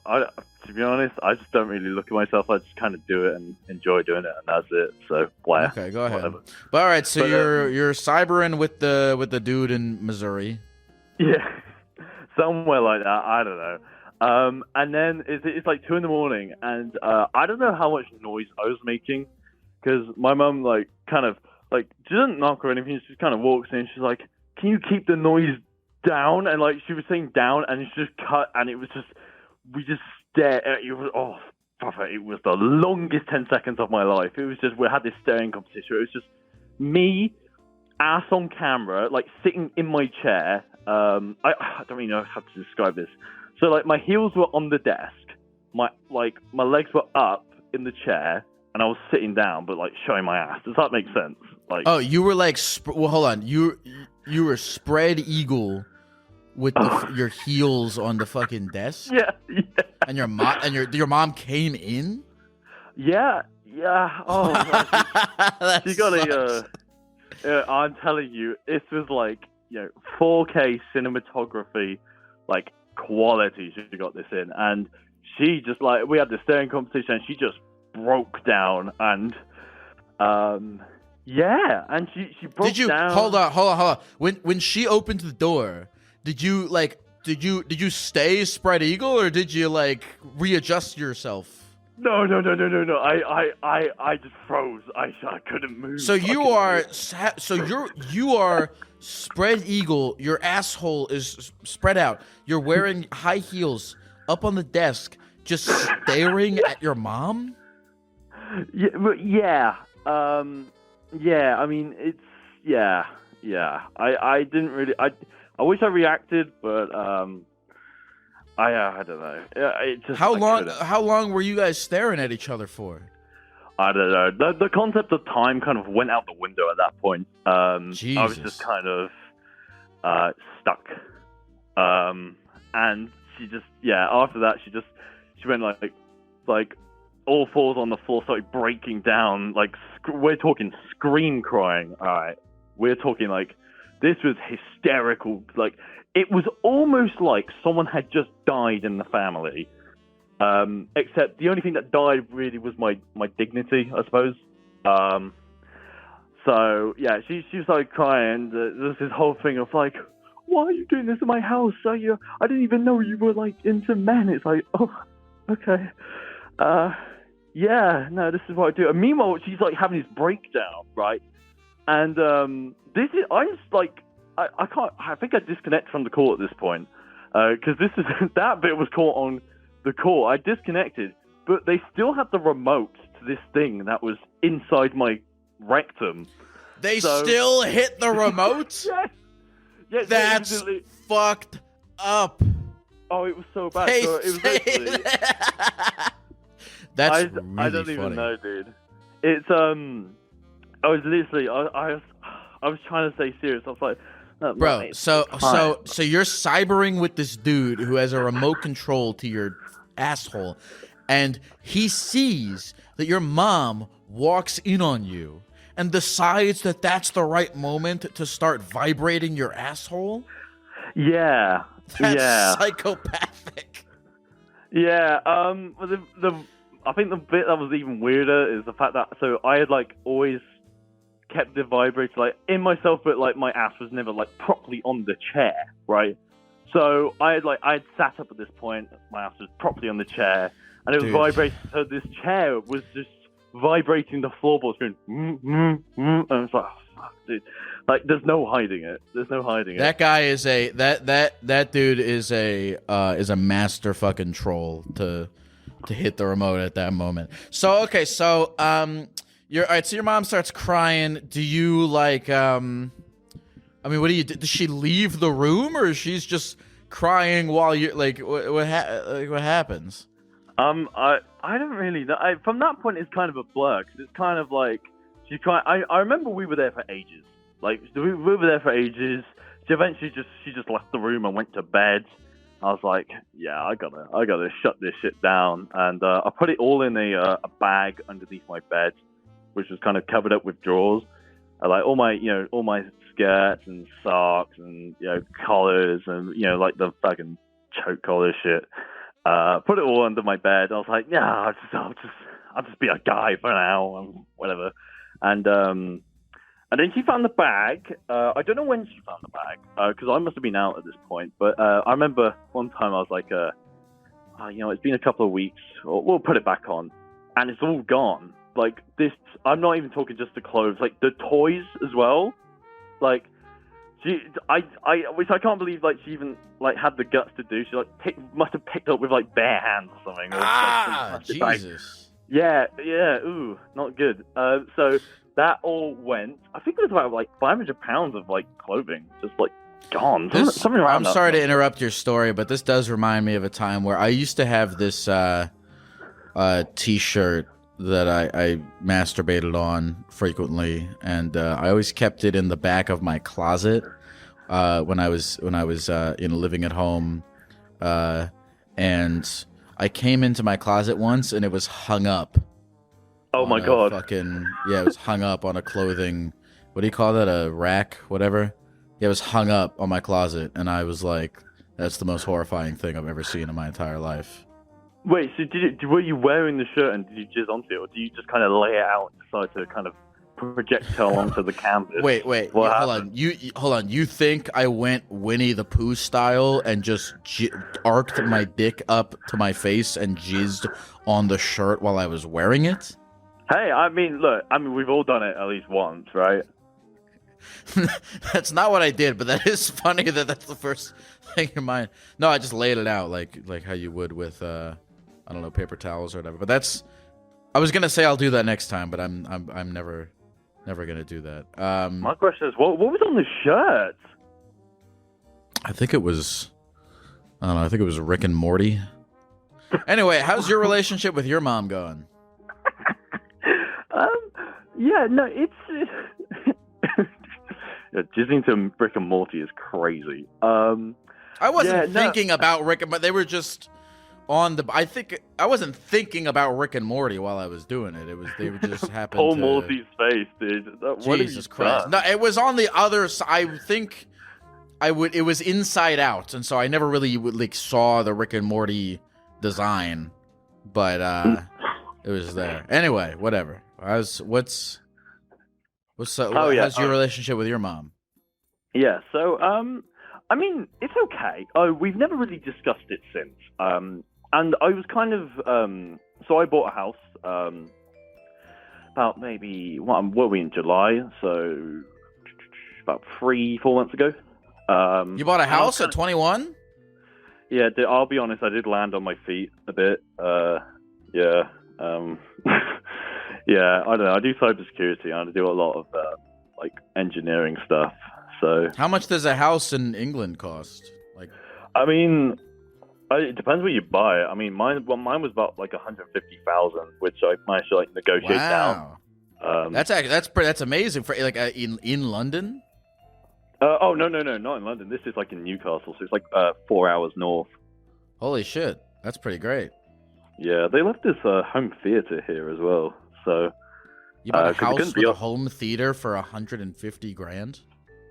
be honest, I just don't really look at myself. I just kind of do it and enjoy doing it, and that's it. So, why? Okay, go ahead. Whatever. But all right, so you're cybering with the dude in Missouri. Yeah, somewhere like that. I don't know. And then it's like 2 a.m, and I don't know how much noise I was making, because my mum she doesn't knock or anything. She just kind of walks in. She's like, "Can you keep the noise down?" And like she was saying down, and it's just cut, and it was just we just stared. It was it was the longest 10 seconds of my life. It was just we had this staring competition. It was just me, ass on camera, like sitting in my chair. I don't really know how to describe this. So like my heels were on the desk, my legs were up in the chair, and I was sitting down, but like showing my ass. Does that make sense? Like, oh, you were like, hold on, you were spread eagle with your heels on the fucking desk. Yeah. And your mom came in. Yeah. Oh, you got I'm telling you, this was like 4K cinematography, like quality. She got this in, and she just like we had this staring competition, and she just broke down, and and she broke down. Hold on. When she opened the door, did you stay spread eagle, or did you like readjust yourself? No. I just froze. I couldn't move. So you are spread eagle. Your asshole is spread out. You're wearing high heels up on the desk, just staring at your mom. Yeah. I mean, it's yeah. I didn't really. I wish I reacted, but I don't know. It just, how long were you guys staring at each other for? I don't know. The concept of time kind of went out the window at that point. Jesus. I was just kind of stuck. And she just after that she went like all fours on the floor, started breaking down. Like we're talking scream crying. All right, we're talking like this was hysterical. Like it was almost like someone had just died in the family. Except the only thing that died really was my dignity, I suppose. So yeah, she started crying. There's this whole thing of like, why are you doing this in my house? I didn't even know you were like into men. It's like, oh, okay. No, this is what I do. And meanwhile, she's like having this breakdown, right? And I'm just like, I can't. I think I disconnect from the call at this point because that bit was caught on the call. I disconnected, but they still had the remote to this thing that was inside my rectum. They still hit the remote? Yes, that's fucked up. Oh, it was so bad. So it was literally... That's I don't funny. even know, dude. It's I was literally I was trying to stay serious. I was like, no, bro, mate, so you're cybering with this dude who has a remote control to your asshole, and he sees that your mom walks in on you and decides that that's the right moment to start vibrating your asshole. Yeah, that's psychopathic. Yeah. I think the bit that was even weirder is the fact that I had like always kept the vibrator like in myself, but like my ass was never like properly on the chair, right? So I had sat up at this point, my ass was properly on the chair, and it was Dude. vibrating. So this chair was just vibrating the floorboards, going, and I was like, oh, fuck, dude. Like, there's no hiding it. There's no hiding it. That guy is that dude is a master fucking troll to hit the remote at that moment. So okay, so you're all right. So your mom starts crying. Do you like I mean, what do you do? Does she leave the room, or she's just crying while you're like what happens? I don't really know. From that point, it's kind of a blur, because it's kind of like she's crying. I remember we were there for ages. Like, we were there for ages. She eventually just left the room and went to bed. I was like, yeah, I gotta shut this shit down. And I put it all in a bag underneath my bed, which was kind of covered up with drawers. Like all my skirts and socks and collars and like the fucking choke collar shit. Put it all under my bed. I was like, yeah, I'll just be a guy for now and whatever. And then she found the bag. I don't know when she found the bag, because I must have been out at this point. But I remember one time I was like, it's been a couple of weeks. We'll put it back on. And it's all gone. Like, this, I'm not even talking just the clothes. Like, the toys as well. Like, which I can't believe, like, she even, like, had the guts to do. She, like, must have picked up with, like, bare hands or something. Or, Jesus. Yeah, ooh, not good. So that all went. I think it was about like 500 pounds of like clothing, just like gone. Something around. I'm sorry to interrupt your story, but this does remind me of a time where I used to have this T-shirt that I masturbated on frequently, and I always kept it in the back of my closet when I was living at home, and I came into my closet once and it was hung up. Oh my god! It was hung up on a clothing. What do you call that? A rack, whatever. Yeah, it was hung up on my closet, and I was like, "That's the most horrifying thing I've ever seen in my entire life." Wait, so were you wearing the shirt and did you jizz onto it, or do you just kind of lay it out and decide to kind of projectile onto the canvas? Wait, hold on. Hold on. You think I went Winnie the Pooh style and just arced my dick up to my face and jizzed on the shirt while I was wearing it? Hey, I mean, we've all done it at least once, right? That's not what I did, but that is funny that that's the first thing in mind. No, I just laid it out like how you would with I don't know, paper towels or whatever. But that's, I was gonna say I'll do that next time, but I'm never gonna do that. My question is, what was on the shirt? I think it was, I don't know. I think it was Rick and Morty. Anyway, how's your relationship with your mom going? Yeah, no, it's jizzing to Rick and Morty is crazy. I wasn't thinking about Rick and Morty. They were just on the. I wasn't thinking about Rick and Morty while I was doing it. They were just happened. Paul to... Morty's face, dude. Jesus Christ! No, it was on the other side. I think it was inside out, and so I never really saw the Rick and Morty design, but it was there. Anyway, whatever. How's your relationship with your mom? Yeah, so I mean, it's okay. We've never really discussed it since. And I was kind of so I bought a house about maybe what were we in July? So about 3-4 months ago. You bought a house at 21? Yeah, I'll be honest. I did land on my feet a bit. Yeah. Yeah, I don't know. I do cybersecurity and I do a lot of like engineering stuff. So how much does a house in England cost? Like, I mean, it depends what you buy. I mean, mine was about like 150,000, which I managed to like negotiate down. That's amazing for like in London. Oh no, not in London. This is like in Newcastle, so it's like 4 hours north. Holy shit, that's pretty great. Yeah, they left this home theater here as well. So you bought a house with a home theater for 150 grand?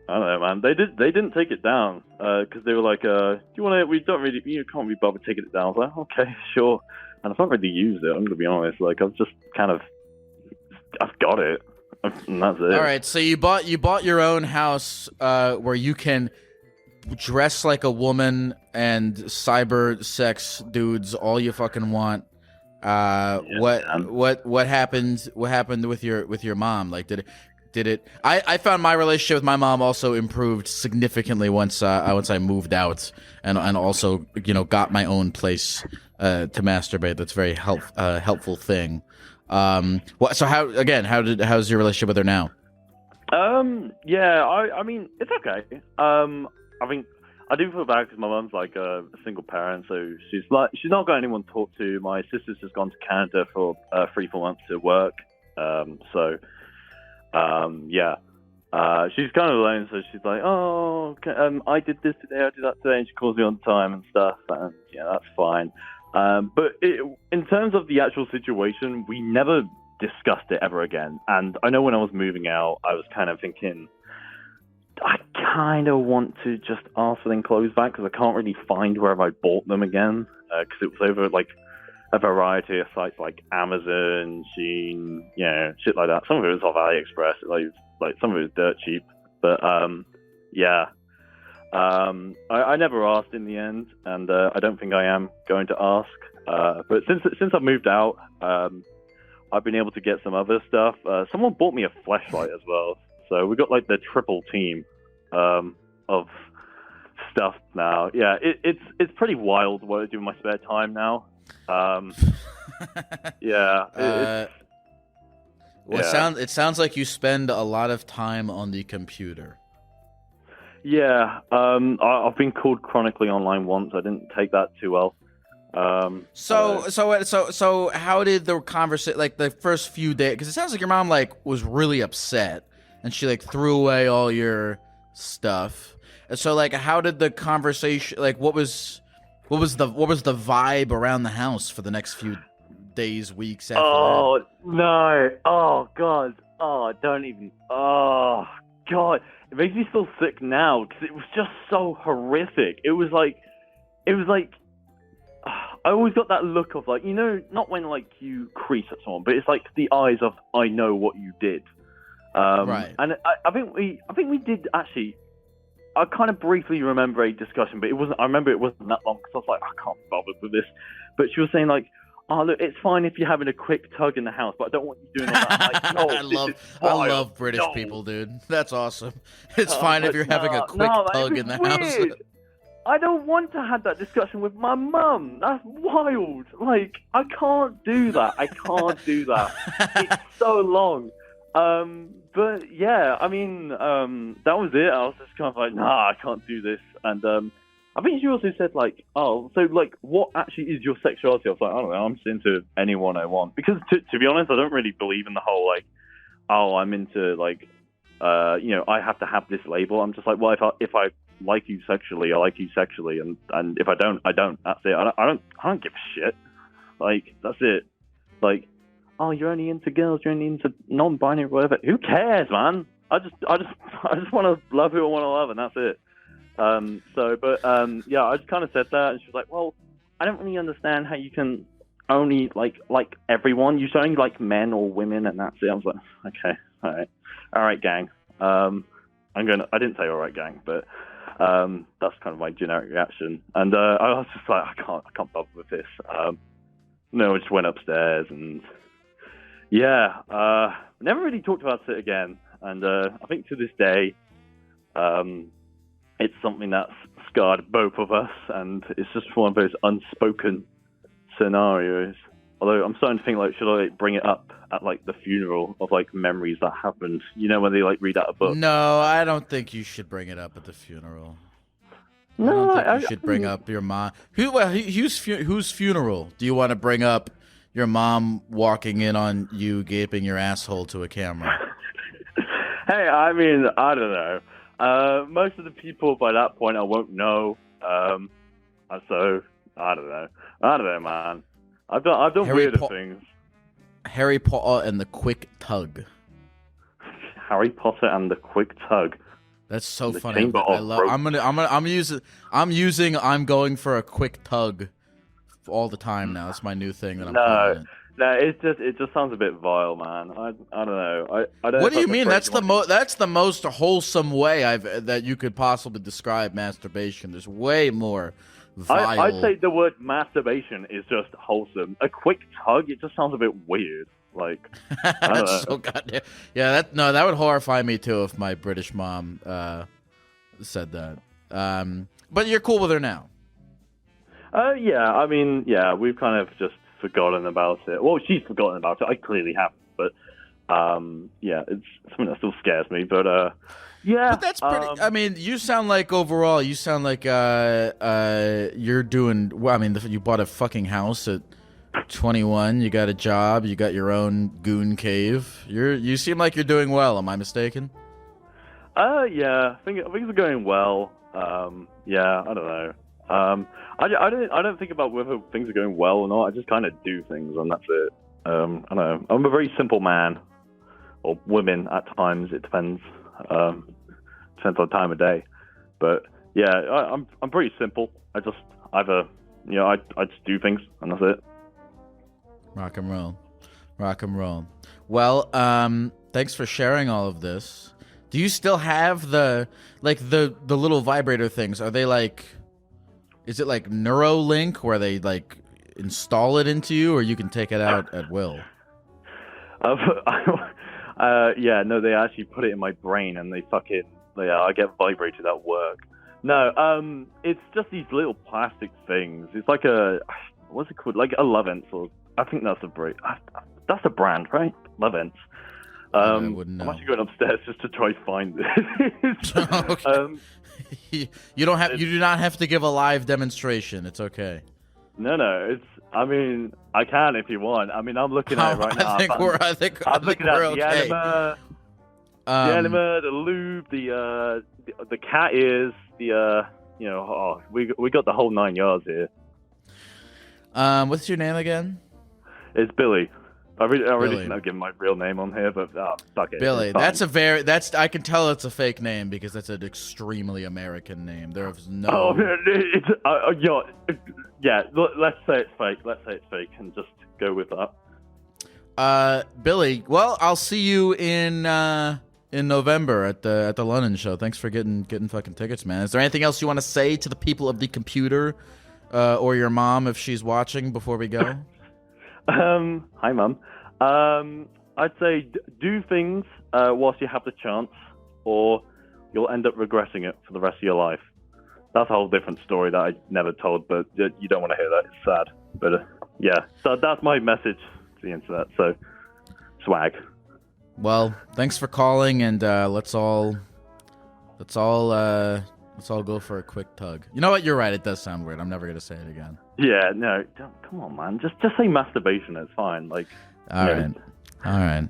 I don't know, man. They didn't take it down because they were like, "Do you want to? We don't really. You can't be bothered taking it down." I was like, "Okay, sure." And I've not really used it. I'm gonna be honest. Like I've just I've got it, and that's it. All right. So you bought your own house where you can dress like a woman and cyber sex dudes all you fucking want. What happened? What happened with your mom? Like, did it? I found my relationship with my mom also improved significantly once I moved out and also got my own place to masturbate. That's a very helpful thing. So how's your relationship with her now? Yeah, I mean, it's okay. I think I do feel bad because my mum's like a single parent, so she's not got anyone to talk to. My sister's just gone to Canada for 3-4 months to work. Yeah. She's kind of alone, so she's like, oh, okay, I did this today, I did that today, and she calls me on time and stuff, and yeah, that's fine. But in terms of the actual situation, we never discussed it ever again. And I know when I was moving out, I was kind of thinking, I kind of want to just ask for them clothes back because I can't really find where I bought them again, because it was over like a variety of sites like Amazon, Shein, shit like that. Some of it was off AliExpress, like some of it was dirt cheap. But yeah, I never asked in the end, and I don't think I am going to ask. But since I've moved out, I've been able to get some other stuff. Someone bought me a flashlight as well, so we got like the triple team of stuff now. Yeah, it's pretty wild what I do in my spare time now. Yeah. It sounds like you spend a lot of time on the computer. Yeah, I've been called chronically online once. I didn't take that too well. So how did the conversation, like the first few days? Because it sounds like your mom was really upset and she threw away all your stuff. And so how did the conversation? What was the vibe around the house for the next few days, weeks after that? No! Oh God! Oh, don't even! Oh God! It makes me feel sick now because it was just so horrific. It was like I always got that look of not when you crease at someone, but it's like the eyes of I know what you did. Right. And I think we did actually. I kind of briefly remember a discussion, but it wasn't. I remember it wasn't that long because I was like, I can't bother with this. But she was saying oh look, it's fine if you're having a quick tug in the house, but I don't want you doing all that. No, I love British people, dude. That's awesome. It's fine if you're having a quick tug in the house. I don't want to have that discussion with my mum. That's wild. I can't do that. I can't do that. It's so long. But yeah, I mean, that was it. I was just kind of like, nah, I can't do this. And I think she also said what actually is your sexuality? I was like, I don't know. I'm just into anyone I want. Because to be honest, I don't really believe in the whole I'm into I have to have this label. I'm just like, well, if I like you sexually, I like you sexually, and if I don't, I don't. That's it. I don't give a shit. That's it. Oh, you're only into girls, you're only into non-binary, whatever. Who cares, man? I just want to love who I want to love, and that's it. Yeah, I just kind of said that, and she was like, well, I don't really understand how you can only like everyone. You only like men or women, and that's it. I was like, okay, all right, gang. I didn't say all right, gang, but that's kind of my generic reaction. And I was just like, I can't bother with this. No, I just went upstairs and. Yeah, never really talked about it again, and I think to this day, it's something that's scarred both of us, and it's just one of those unspoken scenarios. Although I'm starting to think, should I bring it up at the funeral of memories that happened? When they read out a book. No, I don't think you should bring it up at the funeral. No, I don't think you should bring up your mom. Whose funeral do you want to bring up? Your mom walking in on you gaping your asshole to a camera. Hey, I mean, I don't know. Most of the people by that point I won't know. So I don't know, man. I've done weirder things. Harry Potter and the Quick Tug. Harry Potter and the Quick Tug. That's so funny. I'm using I'm going for a quick tug all the time now. It's my new thing that I'm calling it. No, it just sounds a bit vile, man. I don't know. I don't. What do you mean? That's the most wholesome way that you could possibly describe masturbation. There's way more vile. I'd say the word masturbation is just wholesome. A quick tug, it just sounds a bit weird. Like, I don't know. So goddamn. Yeah, that would horrify me too if my British mom said that. But you're cool with her now. Yeah, I mean, yeah, we've kind of just forgotten about it. Well, she's forgotten about it. I clearly haven't, but yeah, it's something that still scares me. But yeah, but that's pretty. I mean, you sound like overall, you sound like you're doing. Well, I mean, you bought a fucking house at 21. You got a job. You got your own goon cave. You seem like you're doing well. Am I mistaken? Yeah, I think it's going well. Yeah, I don't know. I don't think about whether things are going well or not. I just kind of do things, and that's it. I don't know. I'm a very simple man, or woman at times. It depends. Depends on the time of day. But yeah, I'm pretty simple. I just I just do things, and that's it. Rock and roll, rock and roll. Well, thanks for sharing all of this. Do you still have the little vibrator things? Are they like? Is it like Neuralink where they like install it into you, or you can take it out at will? Yeah, no, they actually put it in my brain, and I get vibrated at work. No, it's just these little plastic things. It's like what's it called? Like 11th, or I think that's a brand, right? 11th. I wouldn't know. I'm actually going upstairs just to try to find this. Okay. You do not have to give a live demonstration. It's okay. No, I mean, I can if you want. I mean, I'm looking at it right now. I think we're okay. The anima, the lube, the cat ears, we got the whole 9 yards here. What's your name again? It's Billy. I really shouldn't have given my real name on here, but fuck it. Billy, I can tell it's a fake name because that's an extremely American name. There's no. Oh, yeah. Let's say it's fake. Let's say it's fake, and just go with that. Billy. Well, I'll see you in November at the London show. Thanks for getting fucking tickets, man. Is there anything else you want to say to the people of the computer, or your mom if she's watching before we go? Hi, Mum. I'd say do things whilst you have the chance, or you'll end up regretting it for the rest of your life. That's a whole different story that I never told, but you don't want to hear that. It's sad. But yeah, so that's my message to the internet. So, swag. Well, thanks for calling, and let's all go for a quick tug. You know what? You're right. It does sound weird. I'm never gonna say it again. Yeah, no, come on, man. Just say masturbation. It's fine. Like, all right. I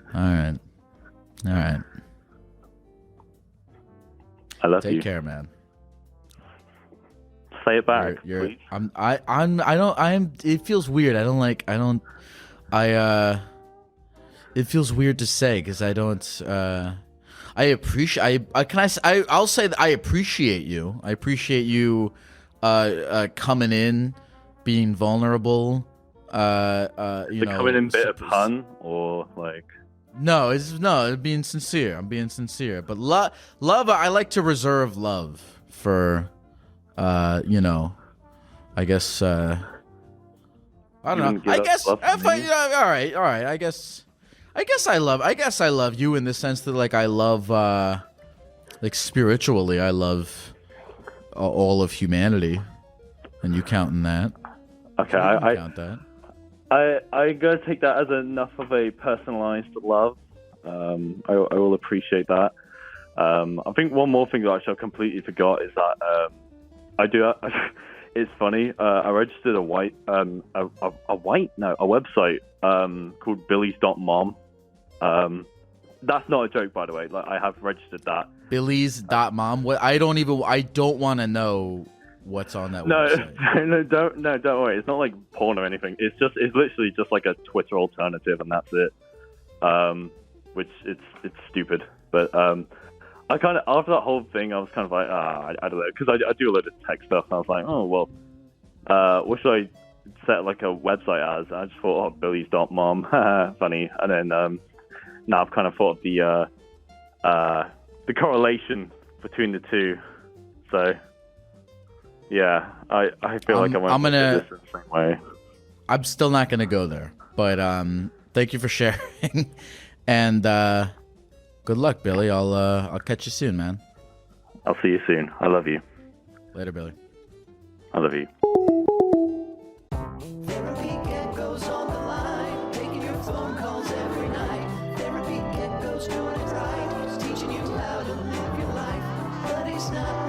love you. Take care, man. Say it back, please. It feels weird. It feels weird to say because I don't. I'll say that I appreciate you. I appreciate you coming in, being vulnerable. Coming in bit of pun or like. No, being sincere. I'm being sincere. But love, I like to reserve love for, I guess. I don't know. I guess. All right. I guess I love you in the sense that like I love, like spiritually, I love all of humanity, and you count in that. Okay, so I count that. I gotta take that as enough of a personalized love. I will appreciate that. I think one more thing that I completely forgot is that I do. It's funny. I registered a website called Billy's.mom. That's not a joke, by the way. Like I have registered that. Billy's.mom. What? I don't want to know what's on that website. No, don't worry. It's not like porn or anything. It's literally just like a Twitter alternative, and that's it. Which it's stupid, but I kind of after that whole thing, I was kind of like, I don't know, because I do a lot of tech stuff, and I was like, oh well, what should I set like a website as? I just thought, Billy's.mom, funny, and then now I've kind of thought of the correlation between the two, so. Yeah, I feel like I'm gonna. this the same way. I'm still not gonna go there, but thank you for sharing, and good luck, Billy. I'll catch you soon, man. I'll see you soon. I love you. Later, Billy. I love you. Therapy Gecko's on the line, taking your phone calls every night. Therapy Gecko's doing it right, he's teaching you how to live your life, but he's not